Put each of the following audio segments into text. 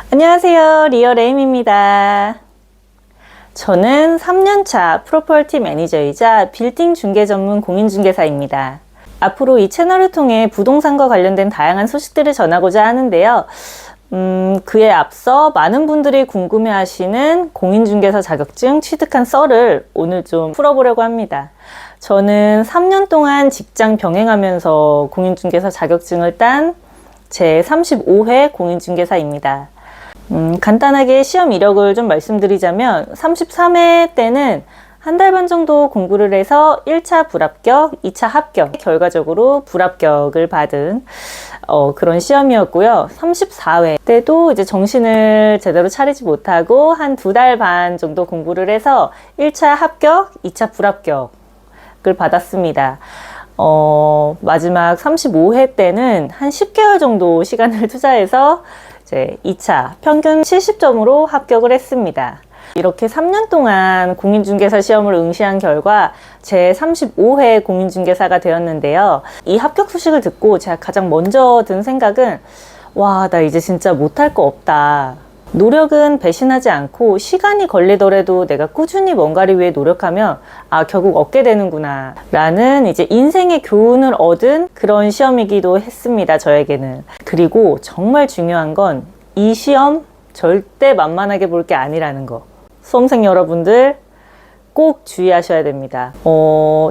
안녕하세요. 리얼에임입니다. 저는 3년차 프로퍼티 매니저이자 빌딩 중개 전문 공인중개사입니다. 앞으로 이 채널을 통해 부동산과 관련된 다양한 소식들을 전하고자 하는데요. 그에 앞서 많은 분들이 궁금해하시는 공인중개사 자격증 취득한 썰을 오늘 좀 풀어보려고 합니다. 저는 3년 동안 직장 병행하면서 공인중개사 자격증을 딴 제 35회 공인중개사입니다. 간단하게 시험 이력을 좀 말씀드리자면 33회 때는 한 달 반 정도 공부를 해서 1차 불합격, 2차 합격, 결과적으로 불합격을 받은 그런 시험이었고요. 34회 때도 이제 정신을 제대로 차리지 못하고 한 2달 반 정도 공부를 해서 1차 합격, 2차 불합격을 받았습니다. 마지막 35회 때는 한 10개월 정도 시간을 투자해서 이제 2차 평균 70점으로 합격을 했습니다. 이렇게 3년 동안 공인중개사 시험을 응시한 결과 제 35회 공인중개사가 되었는데요. 이 합격 소식을 듣고 제가 가장 먼저 든 생각은 와, 나 이제 진짜 못할 거 없다. 노력은 배신하지 않고 시간이 걸리더라도 내가 꾸준히 뭔가를 위해 노력하면 결국 얻게 되는구나 라는 이제 인생의 교훈을 얻은 그런 시험이기도 했습니다, 저에게는. 그리고 정말 중요한 건 이 시험 절대 만만하게 볼 게 아니라는 거. 수험생 여러분들 꼭 주의하셔야 됩니다.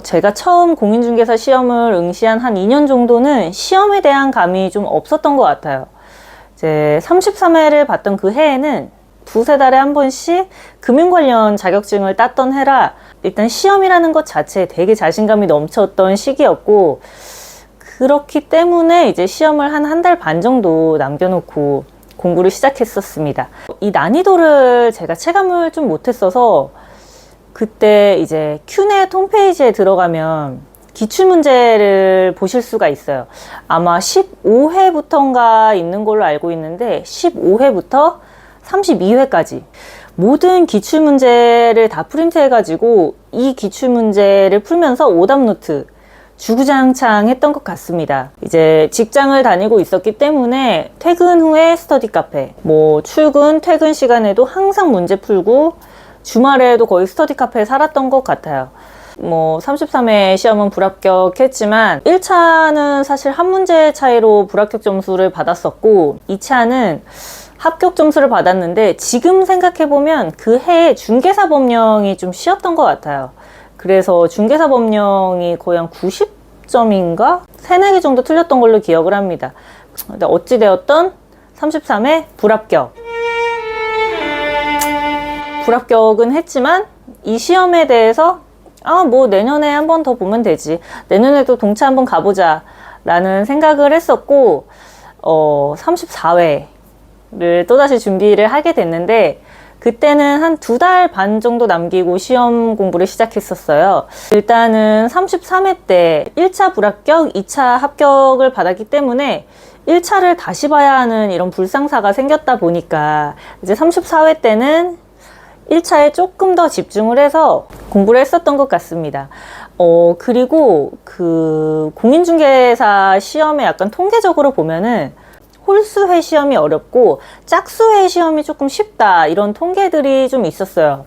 제가 처음 공인중개사 시험을 응시한 한 2년 정도는 시험에 대한 감이 좀 없었던 것 같아요. 이제 33회를 봤던 그 해에는 두세 달에 한 번씩 금융 관련 자격증을 땄던 해라 일단 시험이라는 것 자체에 되게 자신감이 넘쳤던 시기였고, 그렇기 때문에 이제 시험을 한 달 반 정도 남겨놓고 공부를 시작했었습니다. 이 난이도를 제가 체감을 좀 못했어서 그때 이제 큐넷 홈페이지에 들어가면 기출문제를 보실 수가 있어요. 아마 15회부터인가 있는 걸로 알고 있는데 15회부터 32회까지 모든 기출문제를 다 프린트해가지고 이 기출문제를 풀면서 오답노트 주구장창 했던 것 같습니다. 이제 직장을 다니고 있었기 때문에 퇴근 후에 스터디 카페, 출근, 퇴근 시간에도 항상 문제 풀고 주말에도 거의 스터디 카페에 살았던 것 같아요. 33회 시험은 불합격했지만 1차는 사실 한 문제 차이로 불합격 점수를 받았었고 2차는 합격 점수를 받았는데 지금 생각해보면 그 해에 중개사 법령이 좀 쉬었던 것 같아요. 그래서 중개사 법령이 거의 한 90점인가? 3-4개 정도 틀렸던 걸로 기억을 합니다. 근데 어찌되었던 33회 불합격. 불합격은 했지만 이 시험에 대해서 내년에 한 번 더 보면 되지. 내년에도 동차 한번 가보자 라는 생각을 했었고 34회를 또다시 준비를 하게 됐는데 그때는 한 2달 반 정도 남기고 시험 공부를 시작했었어요. 일단은 33회 때 1차 불합격, 2차 합격을 받았기 때문에 1차를 다시 봐야 하는 이런 불상사가 생겼다 보니까 이제 34회 때는 1차에 조금 더 집중을 해서 공부를 했었던 것 같습니다. 그리고 그 공인중개사 시험에 약간 통계적으로 보면은 홀수회 시험이 어렵고 짝수회 시험이 조금 쉽다 이런 통계들이 좀 있었어요.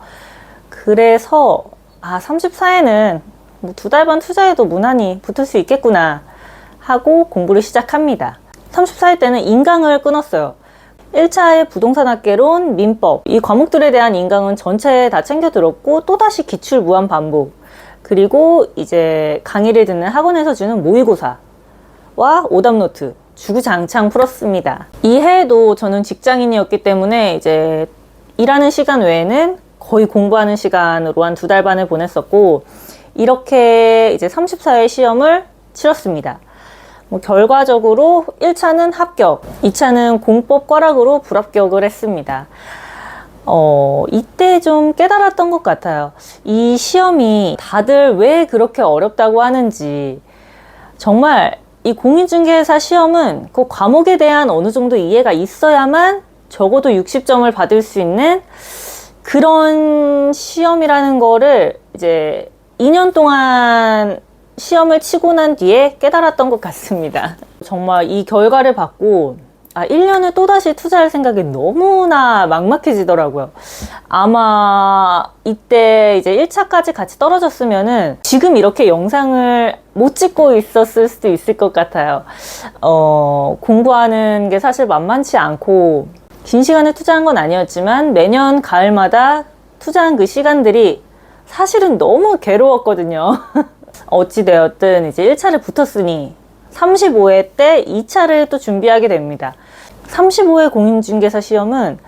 그래서 34회는 2달 반 투자해도 무난히 붙을 수 있겠구나 하고 공부를 시작합니다. 34회 때는 인강을 끊었어요. 1차의 부동산학개론, 민법 이 과목들에 대한 인강은 전체 다 챙겨 들었고 또다시 기출 무한 반복, 그리고 이제 강의를 듣는 학원에서 주는 모의고사와 오답노트 주구장창 풀었습니다. 이 해에도 저는 직장인이었기 때문에 이제 일하는 시간 외에는 거의 공부하는 시간으로 한 2달 반을 보냈었고 이렇게 이제 34회 시험을 치렀습니다. 결과적으로 1차는 합격, 2차는 공법 꽈락으로 불합격을 했습니다. 이때 좀 깨달았던 것 같아요. 이 시험이 다들 왜 그렇게 어렵다고 하는지. 정말 이 공인중개사 시험은 그 과목에 대한 어느 정도 이해가 있어야만 적어도 60점을 받을 수 있는 그런 시험이라는 거를 이제 2년 동안 시험을 치고 난 뒤에 깨달았던 것 같습니다. 정말 이 결과를 받고 1년을 또다시 투자할 생각이 너무나 막막해지더라고요. 아마 이때 이제 1차까지 같이 떨어졌으면은 지금 이렇게 영상을 못 찍고 있었을 수도 있을 것 같아요. 공부하는 게 사실 만만치 않고 긴 시간을 투자한 건 아니었지만 매년 가을마다 투자한 그 시간들이 사실은 너무 괴로웠거든요. 어찌되었든 이제 1차를 붙었으니 35회 때 2차를 또 준비하게 됩니다. 35회 공인중개사 시험은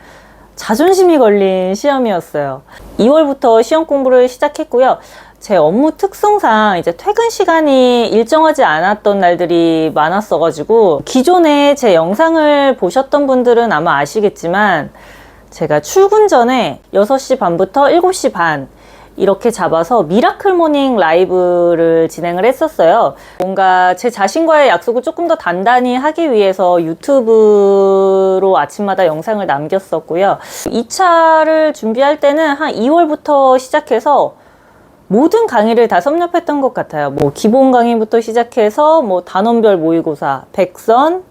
자존심이 걸린 시험이었어요. 2월부터 시험 공부를 시작했고요. 제 업무 특성상 이제 퇴근 시간이 일정하지 않았던 날들이 많았어가지고 기존에 제 영상을 보셨던 분들은 아마 아시겠지만 제가 출근 전에 6시 반부터 7시 반 이렇게 잡아서 미라클 모닝 라이브를 진행을 했었어요. 뭔가 제 자신과의 약속을 조금 더 단단히 하기 위해서 유튜브로 아침마다 영상을 남겼었고요. 2차를 준비할 때는 한 2월부터 시작해서 모든 강의를 다 섭렵했던 것 같아요. 뭐 기본 강의부터 시작해서 뭐 단원별 모의고사, 백선,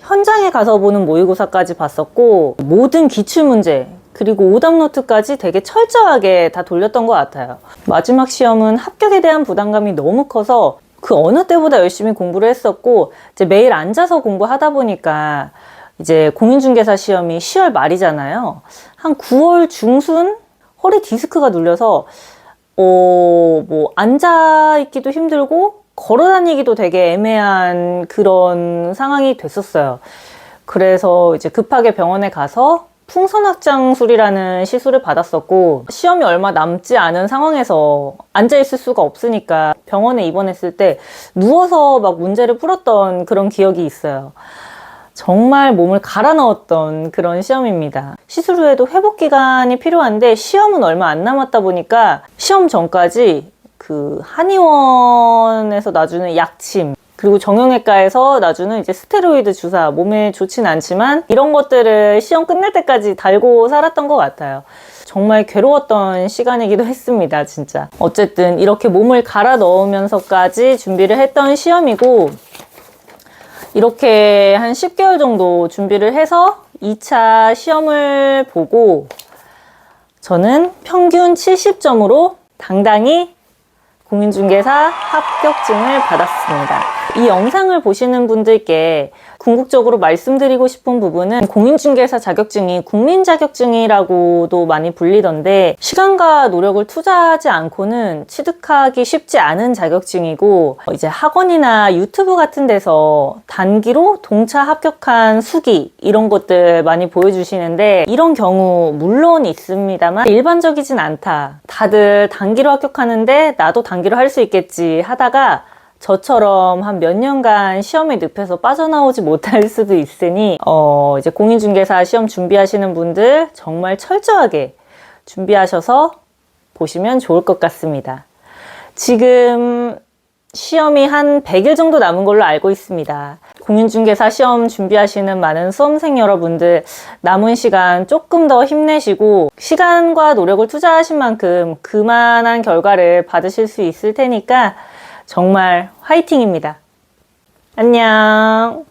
현장에 가서 보는 모의고사까지 봤었고 모든 기출문제 그리고 오답노트까지 되게 철저하게 다 돌렸던 것 같아요. 마지막 시험은 합격에 대한 부담감이 너무 커서 그 어느 때보다 열심히 공부를 했었고 이제 매일 앉아서 공부하다 보니까 이제 공인중개사 시험이 10월 말이잖아요. 한 9월 중순 허리 디스크가 눌려서 뭐 앉아있기도 힘들고 걸어다니기도 되게 애매한 그런 상황이 됐었어요. 그래서 이제 급하게 병원에 가서 풍선확장술이라는 시술을 받았었고 시험이 얼마 남지 않은 상황에서 앉아있을 수가 없으니까 병원에 입원했을 때 누워서 막 문제를 풀었던 그런 기억이 있어요. 정말 몸을 갈아 넣었던 그런 시험입니다. 시술 후에도 회복 기간이 필요한데 시험은 얼마 안 남았다 보니까 시험 전까지 그 한의원에서 놔주는 약침 그리고 정형외과에서 놔주는 이제 스테로이드 주사 몸에 좋진 않지만 이런 것들을 시험 끝날 때까지 달고 살았던 것 같아요. 정말 괴로웠던 시간이기도 했습니다, 진짜. 어쨌든 이렇게 몸을 갈아 넣으면서까지 준비를 했던 시험이고 이렇게 한 10개월 정도 준비를 해서 2차 시험을 보고 저는 평균 70점으로 당당히 공인중개사 합격증을 받았습니다. 이 영상을 보시는 분들께 궁극적으로 말씀드리고 싶은 부분은 공인중개사 자격증이 국민자격증이라고도 많이 불리던데 시간과 노력을 투자하지 않고는 취득하기 쉽지 않은 자격증이고 이제 학원이나 유튜브 같은 데서 단기로 동차 합격한 수기 이런 것들 많이 보여주시는데 이런 경우 물론 있습니다만 일반적이진 않다. 다들 단기로 합격하는데 나도 단기로 할 수 있겠지 하다가 저처럼 한 몇 년간 시험에 늪에서 빠져나오지 못할 수도 있으니 이제 공인중개사 시험 준비하시는 분들 정말 철저하게 준비하셔서 보시면 좋을 것 같습니다. 지금 시험이 한 100일 정도 남은 걸로 알고 있습니다. 공인중개사 시험 준비하시는 많은 수험생 여러분들 남은 시간 조금 더 힘내시고 시간과 노력을 투자하신 만큼 그만한 결과를 받으실 수 있을 테니까 정말 화이팅입니다. 안녕.